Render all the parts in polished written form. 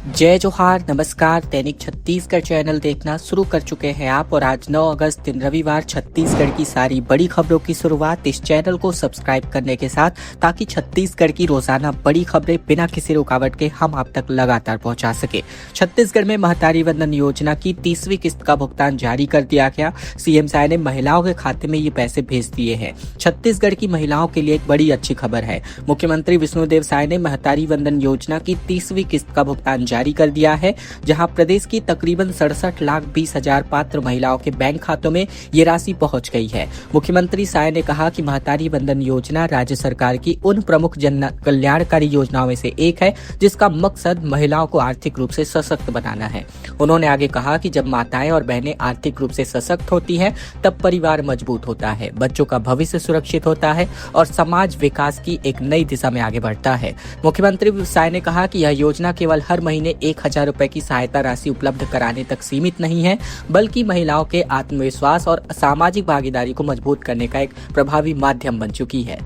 जय जोहार, नमस्कार। दैनिक छत्तीसगढ़ चैनल देखना शुरू कर चुके हैं आप और आज 9 अगस्त दिन रविवार छत्तीसगढ़ की सारी बड़ी खबरों की शुरुआत इस चैनल को सब्सक्राइब करने के साथ, ताकि छत्तीसगढ़ की रोजाना बड़ी खबरें बिना किसी रुकावट के हम आप तक लगातार पहुंचा सके। छत्तीसगढ़ में महतारी वंदन योजना की 30वीं किस्त का भुगतान जारी कर दिया गया। सीएम साय ने महिलाओं के खाते में ये पैसे भेज दिए हैं। छत्तीसगढ़ की महिलाओं के लिए एक बड़ी अच्छी खबर है। मुख्यमंत्री विष्णुदेव साय ने महतारी वंदन योजना की 30वीं किस्त का भुगतान जारी कर दिया है, जहां प्रदेश की तकरीबन 67,20,000 पात्र महिलाओं के बैंक खातों में ये राशि पहुंच गई है। मुख्यमंत्री साय ने कहा कि महतारी वंदन योजना राज्य सरकार की उन प्रमुख जन कल्याणकारी योजनाओं में से एक है, जिसका मकसद महिलाओं को आर्थिक रूप से सशक्त बनाना है। उन्होंने आगे कहा कि जब माताएं और बहनें आर्थिक रूप से सशक्त होती हैं, तब परिवार मजबूत होता है, बच्चों का भविष्य सुरक्षित होता है और समाज विकास की एक नई दिशा में आगे बढ़ता है। मुख्यमंत्री साय ने कहा कि यह योजना केवल हर महीने 1,000 रुपए की सहायता राशि उपलब्ध कराने तक सीमित नहीं है, बल्कि महिलाओं के आत्मविश्वास और सामाजिक भागीदारी को मजबूत करने का एक प्रभावी माध्यम बन चुकी है।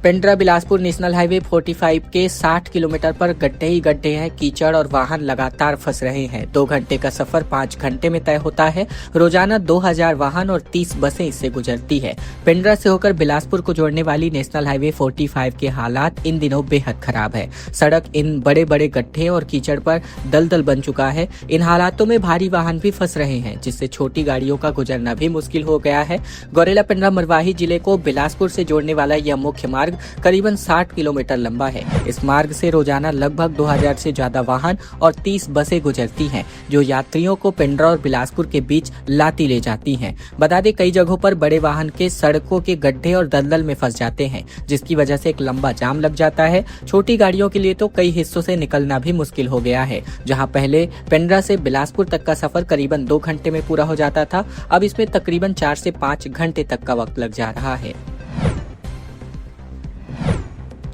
पेंड्रा बिलासपुर नेशनल हाईवे 45 के 60 किलोमीटर पर गड्ढे ही गड्ढे हैं, कीचड़ और वाहन लगातार फंस रहे हैं। 2 घंटे का सफर 5 घंटे में तय होता है। रोजाना 2,000 वाहन और 30 बसें इससे गुजरती है। पेंड्रा से होकर बिलासपुर को जोड़ने वाली नेशनल हाईवे 45 के हालात इन दिनों बेहद खराब है। सड़क इन बड़े बड़े गड्ढे और कीचड़ पर दलदल बन चुका है। इन हालातों में भारी वाहन भी फंस रहे हैं, जिससे छोटी गाड़ियों का गुजरना भी मुश्किल हो गया है। गौरेला पेंड्रा मरवाही जिले को बिलासपुर से जोड़ने वाला यह मुख्य मार्ग करीबन 60 किलोमीटर लंबा है। इस मार्ग से रोजाना लगभग 2,000 से ज्यादा वाहन और 30 बसें गुजरती हैं, जो यात्रियों को पेंड्रा और बिलासपुर के बीच लाती ले जाती हैं। बता दें, कई जगहों पर बड़े वाहन के सड़कों के गड्ढे और दलदल में फंस जाते हैं, जिसकी वजह से एक लंबा जाम लग जाता है। छोटी गाड़ियों के लिए तो कई हिस्सों से निकलना भी मुश्किल हो गया है। जहाँ पहले पेंड्रा से बिलासपुर तक का सफर करीबन 2 घंटे में पूरा हो जाता था, अब इसमें तकरीबन 4 से 5 घंटे तक का वक्त लग जा रहा है।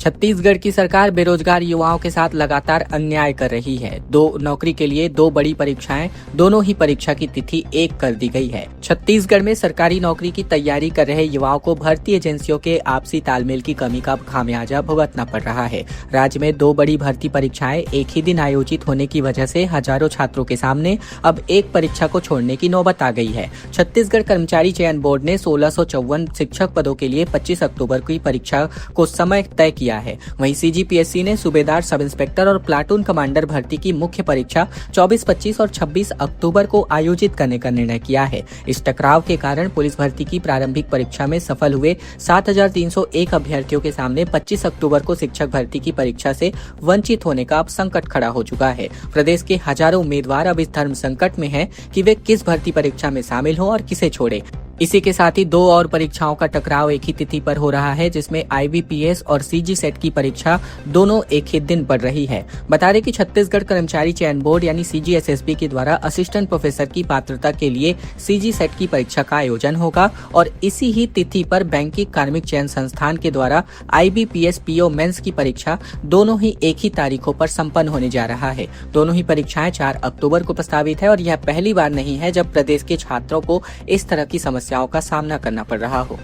छत्तीसगढ़ की सरकार बेरोजगार युवाओं के साथ लगातार अन्याय कर रही है। नौकरी के लिए 2 बड़ी परीक्षाएं, दोनों ही परीक्षा की तिथि 1 कर दी गई है। छत्तीसगढ़ में सरकारी नौकरी की तैयारी कर रहे युवाओं को भर्ती एजेंसियों के आपसी तालमेल की कमी का खामियाजा भुगतना पड़ रहा है। राज्य में 2 बड़ी भर्ती परीक्षाएं एक ही दिन आयोजित होने की वजह से हजारों छात्रों के सामने अब एक परीक्षा को छोड़ने की नौबत आ गई है। छत्तीसगढ़ कर्मचारी चयन बोर्ड ने 1654 शिक्षक पदों के लिए 25 अक्टूबर की परीक्षा को समय तय किया है। वहीं सीजीपीएससी ने सूबेदार, सब इंस्पेक्टर और प्लाटून कमांडर भर्ती की मुख्य परीक्षा 24, 25 और 26 अक्टूबर को आयोजित करने का निर्णय किया है। इस टकराव के कारण पुलिस भर्ती की प्रारंभिक परीक्षा में सफल हुए 7,301 अभ्यर्थियों के सामने 25 अक्टूबर को शिक्षक भर्ती की परीक्षा से वंचित होने का अब संकट खड़ा हो चुका है। प्रदेश के हजारों उम्मीदवार अब इस धर्म संकट में हैं कि वे किस भर्ती परीक्षा में शामिल हों और किसे छोड़े। इसी के साथ ही 2 और परीक्षाओं का टकराव एक ही तिथि पर हो रहा है, जिसमें आईबीपीएस और सीजी सेट की परीक्षा दोनों एक ही दिन पड़ रही है। बता दें कि छत्तीसगढ़ कर्मचारी चयन बोर्ड यानी सीजीएसएसबी के द्वारा असिस्टेंट प्रोफेसर की पात्रता के लिए सीजी सेट की परीक्षा का आयोजन होगा और इसी ही तिथि पर बैंकिंग कार्मिक चयन संस्थान के द्वारा आईबीपीएस पीओ मेंस की परीक्षा दोनों ही एक ही तारीखों पर संपन्न होने जा रहा है। दोनों ही परीक्षाएं 4 अक्टूबर को प्रस्तावित है और यह पहली बार नहीं है जब प्रदेश के छात्रों को इस तरह की समस्याओं का सामना करना पड़ रहा हो।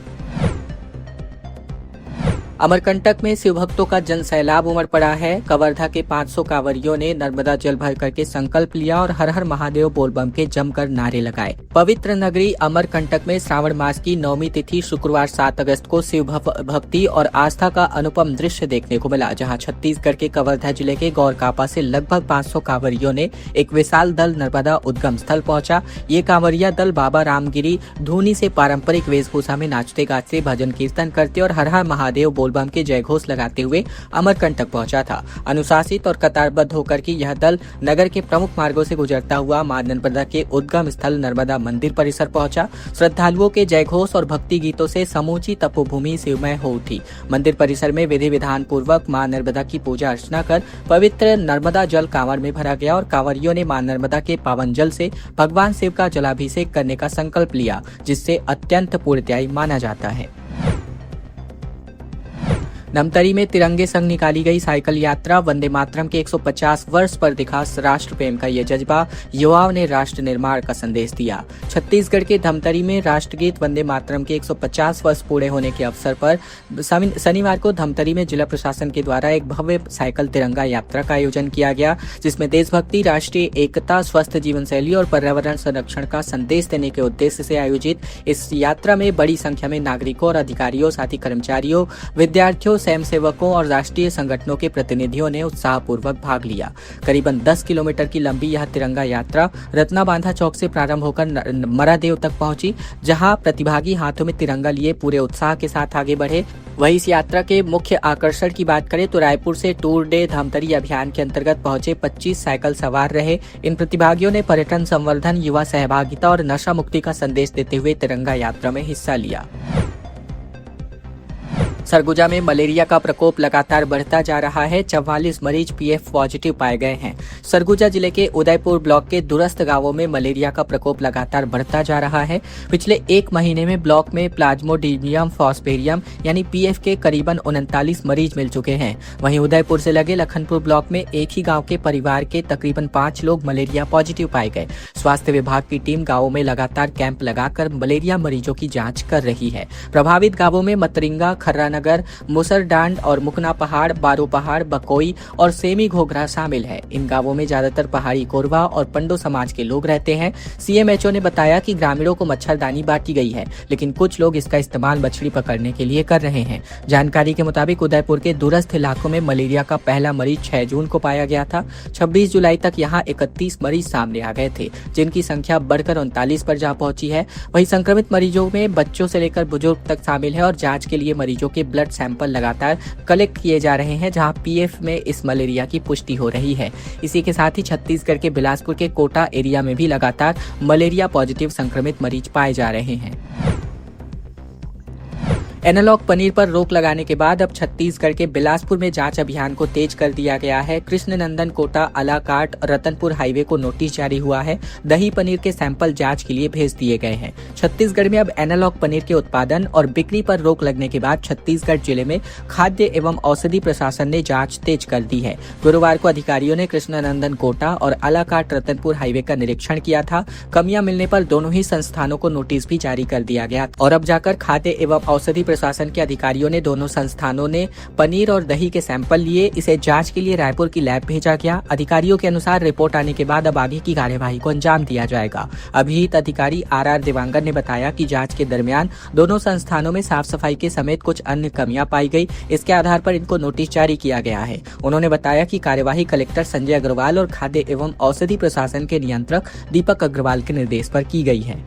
अमरकंटक में शिव भक्तों का जन सैलाब उमड़ पड़ा है। कवर्धा के 500 कांवरियों ने नर्मदा जल भर करके संकल्प लिया और हर हर महादेव बोलबम के जमकर नारे लगाए। पवित्र नगरी अमरकंटक में श्रावण मास की 9वीं तिथि शुक्रवार 7 अगस्त को शिव भक्ति और आस्था का अनुपम दृश्य देखने को मिला, जहां छत्तीसगढ़ के कवर्धा जिले के गौरकापा से लगभग 500 कांवरियों ने एक विशाल दल नर्मदा उद्गम स्थल पहुंचा। ये कांवरिया दल बाबा रामगिरी धूनी से पारंपरिक वेशभूषा में नाचते गाते भजन कीर्तन करते और हर हर महादेव बोलबम के जयघोष लगाते हुए अमरकंटक पहुंचा था। अनुशासित और कतारबद्ध होकर के यह दल नगर के प्रमुख मार्गों से गुजरता हुआ मां नर्मदा के उद्गम स्थल नर्मदा मंदिर परिसर पहुंचा। श्रद्धालुओं के जयघोष और भक्ति गीतों से समूची तपोभूमि शिवमय हो उठी। मंदिर परिसर में विधि विधान पूर्वक मां नर्मदा की पूजा अर्चना कर पवित्र नर्मदा जल कांवर में भरा गया और कांवरियों ने मां नर्मदा के पावन जल से भगवान शिव का जलाभिषेक करने का संकल्प लिया, जिससे अत्यंत पुण्यदायी माना जाता है। धमतरी में तिरंगे संग निकाली गई साइकिल यात्रा। वंदे मातरम के 150 वर्ष पर दिखा राष्ट्र प्रेम का ये जज्बा, युवाओं ने राष्ट्र निर्माण का संदेश दिया। छत्तीसगढ़ के धमतरी में राष्ट्रगीत वंदे मातरम के 150 वर्ष पूरे होने के अवसर पर शनिवार को धमतरी में जिला प्रशासन के द्वारा एक भव्य साइकिल तिरंगा यात्रा का आयोजन किया गया, जिसमें देशभक्ति, राष्ट्रीय एकता, स्वस्थ जीवन शैली और पर्यावरण संरक्षण का संदेश देने के उद्देश्य से आयोजित इस यात्रा में बड़ी संख्या में नागरिकों और अधिकारियों, साथी कर्मचारियों, विद्यार्थियों, स्वयंसेवकों और राष्ट्रीय संगठनों के प्रतिनिधियों ने उत्साहपूर्वक भाग लिया। करीबन 10 किलोमीटर की लंबी यह तिरंगा यात्रा रत्नाबांधा चौक से प्रारंभ होकर मरादेव तक पहुंची, जहां प्रतिभागी हाथों में तिरंगा लिए पूरे उत्साह के साथ आगे बढ़े। वहीं इस यात्रा के मुख्य आकर्षण की बात करें तो रायपुर से टूर डे धमतरी अभियान के अंतर्गत पहुंचे 25 साइकिल सवार रहे। इन प्रतिभागियों ने पर्यटन संवर्धन, युवा सहभागिता और नशा मुक्ति का संदेश देते हुए तिरंगा यात्रा में हिस्सा लिया। सरगुजा में मलेरिया का प्रकोप लगातार बढ़ता जा रहा है। 44 मरीज पीएफ पॉजिटिव पाए गए हैं। सरगुजा जिले के उदयपुर ब्लॉक के दूरस्थ गांवों में मलेरिया का प्रकोप लगातार बढ़ता जा रहा है। पिछले एक महीने में ब्लॉक में प्लाज्मोडियम फॉस्फेरियम यानी पीएफ के करीबन 39 मरीज मिल चुके हैं। वहीं उदयपुर से लगे लखनपुर ब्लॉक में एक ही गाँव के परिवार के तकरीबन 5 लोग मलेरिया पॉजिटिव पाए गए। स्वास्थ्य विभाग की टीम गाँवों में लगातार कैंप लगाकर मलेरिया मरीजों की जाँच कर रही है। प्रभावित गाँवों में मतरिंगा, खर्रा नगर, मुसरडांड और मुकना पहाड़, बारो पहाड़, बकोई और सेमी घोघरा शामिल है। इन गांवों में ज्यादातर पहाड़ी कोरवा और पंडो समाज के लोग रहते हैं। सीएमएचओ ने बताया कि ग्रामीणों को मच्छरदानी बांटी गई है, लेकिन कुछ लोग इसका इस्तेमाल मछली पकड़ने के लिए कर रहे हैं। जानकारी के मुताबिक उदयपुर के दूरस्थ इलाकों में मलेरिया का पहला मरीज 6 जून को पाया गया था। 26 जुलाई तक यहाँ 31 मरीज सामने आ गए थे, जिनकी संख्या बढ़कर 39 पर जा पहुंची है। वहीं संक्रमित मरीजों में बच्चों से लेकर बुजुर्ग तक शामिल है और जांच के लिए मरीजों के ब्लड सैंपल लगातार कलेक्ट किए जा रहे हैं, जहां पीएफ में इस मलेरिया की पुष्टि हो रही है। इसी के साथ ही छत्तीसगढ़ के बिलासपुर के कोटा एरिया में भी लगातार मलेरिया पॉजिटिव संक्रमित मरीज पाए जा रहे हैं। एनालॉग पनीर पर रोक लगाने के बाद अब छत्तीसगढ़ के बिलासपुर में जांच अभियान को तेज कर दिया गया है। कृष्णनंदन कोटा अलाकाट रतनपुर हाईवे को नोटिस जारी हुआ है। दही पनीर के सैंपल जांच के लिए भेज दिए गए हैं। छत्तीसगढ़ में अब एनालॉग पनीर के उत्पादन और बिक्री पर रोक लगने के बाद छत्तीसगढ़ जिले में खाद्य एवं औषधि प्रशासन ने जाँच तेज कर दी है। गुरुवार को अधिकारियों ने कृष्णनंदन कोटा और अलाकाट रतनपुर हाईवे का निरीक्षण किया था। कमियां मिलने पर दोनों ही संस्थानों को नोटिस भी जारी कर दिया गया और अब जाकर खाद्य एवं औषधि प्रशासन के अधिकारियों ने दोनों संस्थानों ने पनीर और दही के सैंपल लिए। इसे जांच के लिए रायपुर की लैब भेजा गया। अधिकारियों के अनुसार रिपोर्ट आने के बाद अब आगे की कार्यवाही को अंजाम दिया जाएगा। अभिहित अधिकारी आर देवांगन ने बताया कि जांच के दरमियान दोनों संस्थानों में साफ सफाई के समेत कुछ अन्य कमियां पाई गई। इसके आधार पर इनको नोटिस जारी किया गया है। उन्होंने बताया कि कार्यवाही कलेक्टर संजय अग्रवाल और खाद्य एवं औषधि प्रशासन के नियंत्रक दीपक अग्रवाल के निर्देश पर की गई है।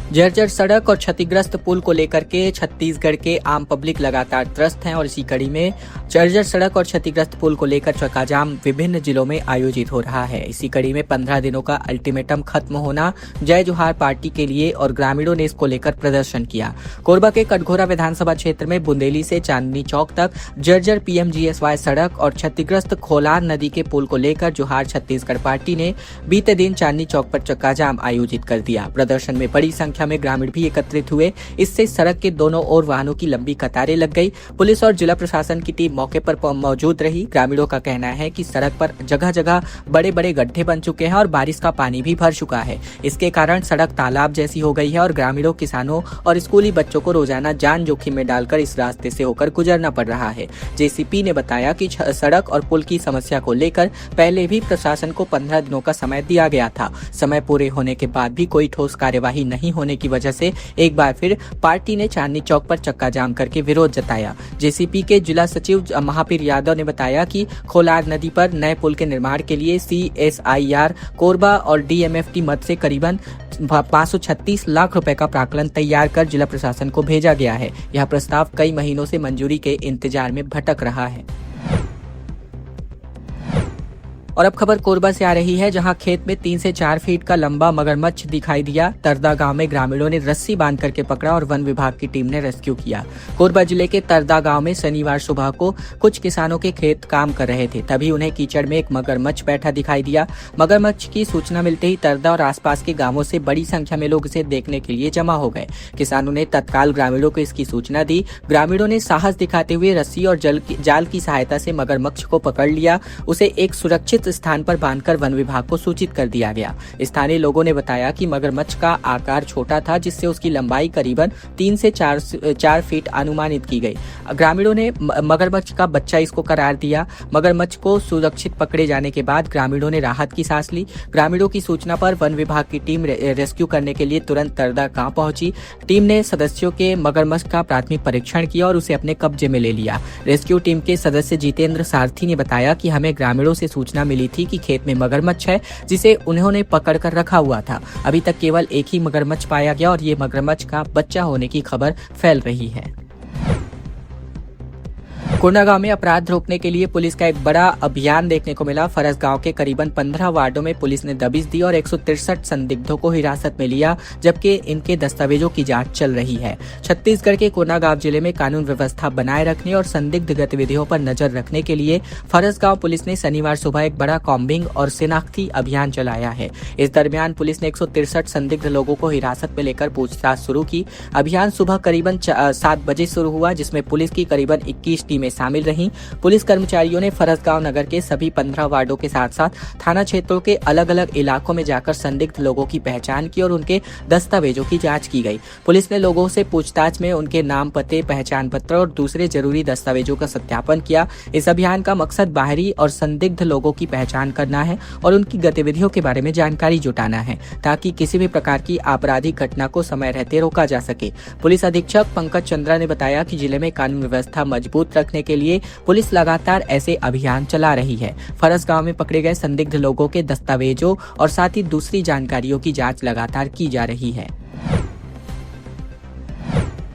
जर्जर सड़क और क्षतिग्रस्त पुल को लेकर के छत्तीसगढ़ के आम पब्लिक लगातार त्रस्त हैं और इसी कड़ी में जर्जर सड़क और क्षतिग्रस्त पुल को लेकर चक्काजाम विभिन्न जिलों में आयोजित हो रहा है। इसी कड़ी में 15 दिनों का अल्टीमेटम खत्म होना जय जोहार पार्टी के लिए और ग्रामीणों ने इसको लेकर प्रदर्शन किया। कोरबा के कटघोरा विधानसभा क्षेत्र में बुंदेली से चांदनी चौक तक जर्जर पीएमजीएसवाई सड़क और क्षतिग्रस्त खोलार नदी के पुल को लेकर जोहार छत्तीसगढ़ पार्टी ने बीते दिन चांदनी चौक पर चक्काजाम आयोजित कर दिया। प्रदर्शन में बड़ी संख्या में ग्रामीण भी एकत्रित हुए। इससे सड़क के दोनों ओर वाहनों की लंबी कतारें लग गई। पुलिस और जिला प्रशासन की टीम मौके पर मौजूद रही। ग्रामीणों का कहना है कि सड़क पर जगह जगह बड़े बड़े गड्ढे बन चुके हैं और बारिश का पानी भी भर चुका है। इसके कारण सड़क तालाब जैसी हो गई है और ग्रामीणों, किसानों और स्कूली बच्चों को रोजाना जान जोखिम में डालकर इस रास्ते से होकर गुजरना पड़ रहा है। जेसीपी ने बताया कि सड़क और पुल की समस्या को लेकर पहले भी प्रशासन को 15 दिनों का समय दिया गया था। समय पूरे होने के बाद भी कोई ठोस कार्यवाही नहीं होने की वजह से एक बार फिर पार्टी ने चांदनी चौक पर चक्का जाम करके विरोध जताया। जेसीपी के जिला सचिव महापीर यादव ने बताया कि खोलार नदी पर नए पुल के निर्माण के लिए सीएसआईआर कोरबा और डीएमएफटी मद से करीबन 536 लाख रुपए का प्राक्कलन तैयार कर जिला प्रशासन को भेजा गया है। यह प्रस्ताव कई महीनों से मंजूरी के इंतजार में भटक रहा है। और अब खबर कोरबा से आ रही है, जहां खेत में 3 से 4 फीट का लंबा मगरमच्छ दिखाई दिया। तरदा गांव में ग्रामीणों ने रस्सी बांध करके पकड़ा और वन विभाग की टीम ने रेस्क्यू किया। कोरबा जिले के तरदा गांव में शनिवार सुबह को कुछ किसानों के खेत काम कर रहे थे, तभी उन्हें कीचड़ में एक मगरमच्छ बैठा दिखाई दिया। मगरमच्छ की सूचना मिलते ही तरदा और आसपास के गांवों से बड़ी संख्या में लोग इसे देखने के लिए जमा हो गए। किसानों ने तत्काल ग्रामीणों को इसकी सूचना दी। ग्रामीणों ने साहस दिखाते हुए रस्सी और जाल की सहायता से मगरमच्छ को पकड़ लिया। उसे एक सुरक्षित स्थान पर बांधकर वन विभाग को सूचित कर दिया गया। स्थानीय लोगों ने बताया कि मगरमच्छ का आकार छोटा था, जिससे उसकी लंबाई करीबन 3 से 4 फीट अनुमानित की गई। ग्रामीणों ने मगरमच्छ का बच्चा इसको करार दिया। मगरमच्छ को सुरक्षित पकड़े जाने के बाद ग्रामीणों ने राहत की सांस ली। ग्रामीणों की सूचना पर वन विभाग की टीम रेस्क्यू करने के लिए तुरंत तरदा गांव पहुंची। टीम ने सदस्यों के मगरमच्छ का प्राथमिक परीक्षण किया और उसे अपने कब्जे में ले लिया। रेस्क्यू टीम के सदस्य जितेंद्र सारथी ने बताया कि हमें ग्रामीणों से सूचना मिली थी कि खेत में मगरमच्छ है, जिसे उन्होंने पकड़ कर रखा हुआ था। अभी तक केवल एक ही मगरमच्छ पाया गया और ये मगरमच्छ का बच्चा होने की खबर फैल रही है। कोंडागांव में अपराध रोकने के लिए पुलिस का एक बड़ा अभियान देखने को मिला। फरस गांव के करीबन 15 वार्डों में पुलिस ने दबिश दी और 163 संदिग्धों को हिरासत में लिया, जबकि इनके दस्तावेजों की जांच चल रही है। छत्तीसगढ़ के कोंडागांव जिले में कानून व्यवस्था बनाए रखने और संदिग्ध गतिविधियों पर नजर रखने के लिए फरस गांव पुलिस ने शनिवार सुबह एक बड़ा कॉम्बिंग और शिनाख्ती अभियान चलाया है। इस दरमियान पुलिस ने 163 संदिग्ध लोगों को हिरासत में लेकर पूछताछ शुरू की। अभियान सुबह करीबन 7 बजे शुरू हुआ, जिसमें पुलिस की करीबन 21 टीमें शामिल रहीं। पुलिस कर्मचारियों ने फरसगांव नगर के सभी 15 वार्डों के साथ साथ थाना क्षेत्रों के अलग अलग इलाकों में जाकर संदिग्ध लोगों की पहचान की और उनके दस्तावेजों की जांच की गई। पुलिस ने लोगों से पूछताछ में उनके नाम, पते, पहचान पत्र और दूसरे जरूरी दस्तावेजों का सत्यापन किया। इस अभियान का मकसद बाहरी और संदिग्ध लोगों की पहचान करना है और उनकी गतिविधियों के बारे में जानकारी जुटाना है, ताकि किसी भी प्रकार की आपराधिक घटना को समय रहते रोका जा सके। पुलिस अधीक्षक पंकज चंद्रा ने बताया कि जिले में कानून व्यवस्था मजबूत रखने के लिए पुलिस लगातार ऐसे अभियान चला रही है। फरस गांव में पकड़े गए संदिग्ध लोगों के दस्तावेजों और साथ ही दूसरी जानकारियों की जांच लगातार की जा रही है।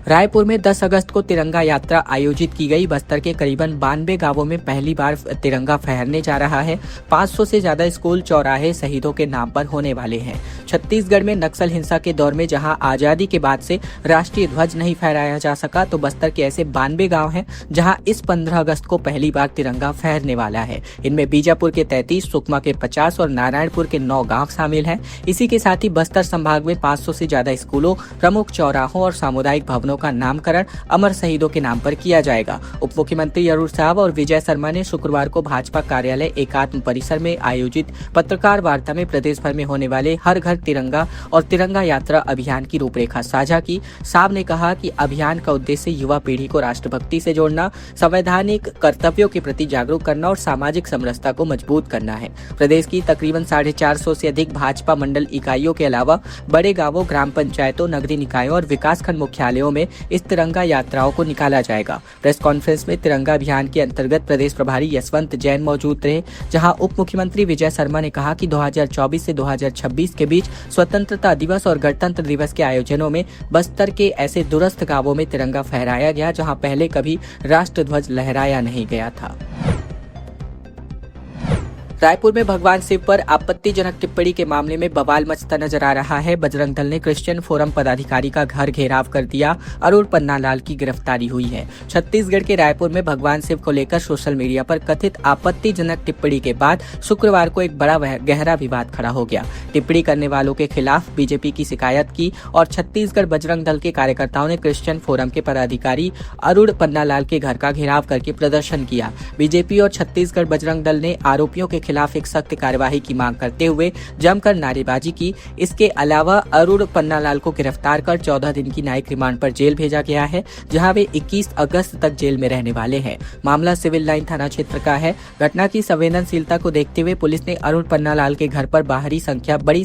रायपुर में 10 अगस्त को तिरंगा यात्रा आयोजित की गई। बस्तर के करीबन 92 गांवों में पहली बार तिरंगा फहरने जा रहा है। 500 से ज्यादा स्कूल चौराहे शहीदों के नाम पर होने वाले हैं। छत्तीसगढ़ में नक्सल हिंसा के दौर में जहां आजादी के बाद से राष्ट्रीय ध्वज नहीं फहराया जा सका, तो बस्तर के ऐसे 92 गांव हैं जहां इस 15 अगस्त को पहली बार तिरंगा फहरने वाला है। इनमें बीजापुर के 33, सुकमा के 50 और नारायणपुर के 9 गाँव शामिल हैं। इसी के साथ ही बस्तर संभाग में 500 से ज्यादा स्कूलों, प्रमुख चौराहों और सामुदायिक भवनों का नामकरण अमर शहीदों के नाम पर किया जाएगा। उप मुख्यमंत्री अरुण साहब और विजय शर्मा ने शुक्रवार को भाजपा कार्यालय एकात्म परिसर में आयोजित पत्रकार वार्ता में प्रदेश भर में होने वाले हर घर तिरंगा और तिरंगा यात्रा अभियान की रूपरेखा साझा की। साहब ने कहा कि अभियान का उद्देश्य युवा पीढ़ी को राष्ट्रभक्ति से जोड़ना, संवैधानिक कर्तव्यों के प्रति जागरूक करना और सामाजिक समरसता को मजबूत करना है। प्रदेश की तकरीबन 450 से अधिक भाजपा मंडल इकाइयों के अलावा बड़े गांवों, ग्राम पंचायतों, नगरीय निकायों और विकासखंड मुख्यालयों में इस तिरंगा यात्राओं को निकाला जाएगा। प्रेस कॉन्फ्रेंस में तिरंगा अभियान के अंतर्गत प्रदेश प्रभारी यशवंत जैन मौजूद रहे, जहां उप मुख्यमंत्री विजय शर्मा ने कहा कि 2024 से 2026 के बीच स्वतंत्रता दिवस और गणतंत्र दिवस के आयोजनों में बस्तर के ऐसे दूरस्थ गांवों में तिरंगा फहराया गया जहां पहले कभी राष्ट्रध्वज लहराया नहीं गया था। रायपुर में भगवान शिव पर आपत्तिजनक टिप्पणी के मामले में बवाल मचता नजर आ रहा है। बजरंग दल ने क्रिश्चियन फोरम पदाधिकारी का घर घेराव कर दिया। अरुण पन्नालाल की गिरफ्तारी हुई है। छत्तीसगढ़ के रायपुर में भगवान शिव को लेकर सोशल मीडिया पर कथित आपत्तिजनक टिप्पणी के बाद शुक्रवार को एक बड़ा गहरा विवाद खड़ा हो गया। टिप्पणी करने वालों के खिलाफ बीजेपी की शिकायत की और छत्तीसगढ़ बजरंग दल के कार्यकर्ताओं ने क्रिश्चियन फोरम के पदाधिकारी अरुण पन्नालाल के घर का घेराव करके प्रदर्शन किया। बीजेपी और छत्तीसगढ़ बजरंग दल ने आरोपियों के खिलाफ एक सख्त कार्यवाही की मांग करते हुए जमकर नारेबाजी की। इसके अलावा अरुण पन्नालाल को गिरफ्तार कर 14 दिन की न्यायिक रिमांड पर जेल भेजा गया है, जहां वे 21 अगस्त तक जेल में रहने वाले हैं। मामला सिविल लाइन थाना क्षेत्र का है। घटना की संवेदनशीलता को देखते हुए पुलिस ने अरुण पन्नालाल के घर पर बड़ी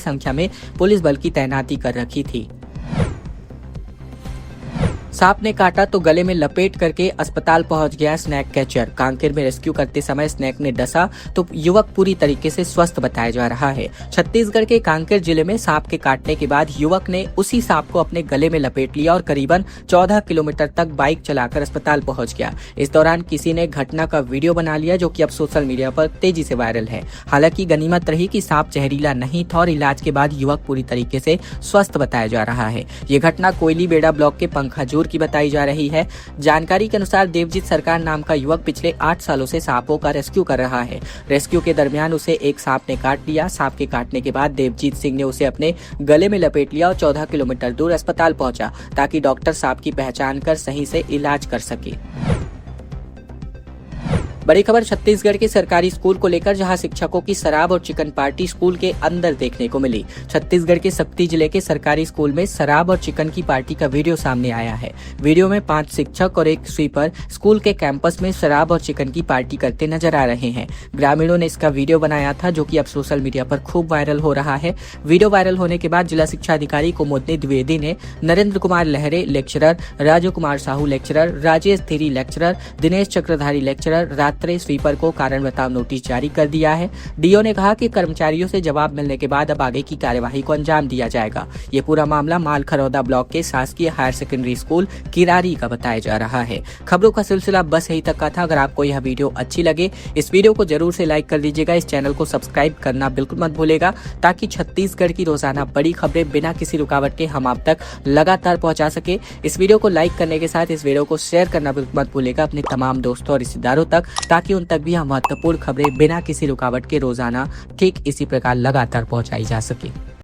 संख्या में पुलिस बल की तैनाती कर रखी थी। सांप ने काटा तो गले में लपेट करके अस्पताल पहुंच गया स्नैक कैचर। कांकेर में रेस्क्यू करते समय स्नैक ने डसा तो युवक पूरी तरीके से स्वस्थ बताया जा रहा है। छत्तीसगढ़ के कांकेर जिले में सांप के काटने के बाद युवक ने उसी सांप को अपने गले में लपेट लिया और करीबन 14 किलोमीटर तक बाइक चलाकर अस्पताल पहुंच गया। इस दौरान किसी ने घटना का वीडियो बना लिया जो कि अब सोशल मीडिया पर तेजी से वायरल है। हालांकि गनीमत रही कि सांप जहरीला नहीं था और इलाज के बाद युवक पूरी तरीके से स्वस्थ बताया जा रहा है। ये घटना कोयली बेड़ा ब्लॉक के पंखाजूर की बताई जा रही है। जानकारी के अनुसार देवजीत सरकार नाम का युवक पिछले 8 सालों से सांपों का रेस्क्यू कर रहा है। रेस्क्यू के दरमियान उसे एक सांप ने काट लिया। सांप के काटने के बाद देवजीत सिंह ने उसे अपने गले में लपेट लिया और 14 किलोमीटर दूर अस्पताल पहुंचा ताकि डॉक्टर सांप की पहचान कर सही से इलाज कर सके। बड़ी खबर छत्तीसगढ़ के सरकारी स्कूल को लेकर, जहां शिक्षकों की शराब और चिकन पार्टी स्कूल के अंदर देखने को मिली। छत्तीसगढ़ के शक्ति जिले के सरकारी स्कूल में शराब और चिकन की पार्टी का वीडियो सामने आया है। वीडियो में 5 शिक्षक और एक स्वीपर स्कूल के कैंपस में शराब और चिकन की पार्टी करते नजर आ रहे हैं। ग्रामीणों ने इसका वीडियो बनाया था जो कि अब सोशल मीडिया पर खूब वायरल हो रहा है। वीडियो वायरल होने के बाद जिला शिक्षा अधिकारी कुमुदनी द्विवेदी ने Narendra Kumar Lahre lecturer, Raju Kumar Sahu lecturer, Rajesh Thiri lecturer, Dinesh Chakradhari lecturer, sweeper को कारण बताओ नोटिस जारी कर दिया है। डीओ ने कहा कि कर्मचारियों से जवाब मिलने के बाद अब आगे की कार्यवाही को अंजाम दिया जाएगा। ये पूरा मामला मालखरौदा ब्लॉक के शासकीय हायर सेकेंडरी स्कूल किरारी का बताया जा रहा है। खबरों का सिलसिला बस यही तक का था। अगर आपको यह वीडियो अच्छी लगे इस वीडियो को जरूर से लाइक कर दीजिएगा। इस चैनल को सब्सक्राइब करना बिल्कुल मत भूलेगा ताकि छत्तीसगढ़ की रोजाना बड़ी खबरें बिना किसी रुकावट के हम आप तक लगातार पहुंचा सके। इस वीडियो को लाइक करने के साथ इस वीडियो को शेयर करना बिल्कुल मत भूलेगा अपने तमाम दोस्तों और रिश्तेदारों तक, ताकि उन तक भी हम महत्वपूर्ण खबरें बिना किसी रुकावट के रोजाना ठीक इसी प्रकार लगातार पहुंचाई जा सके।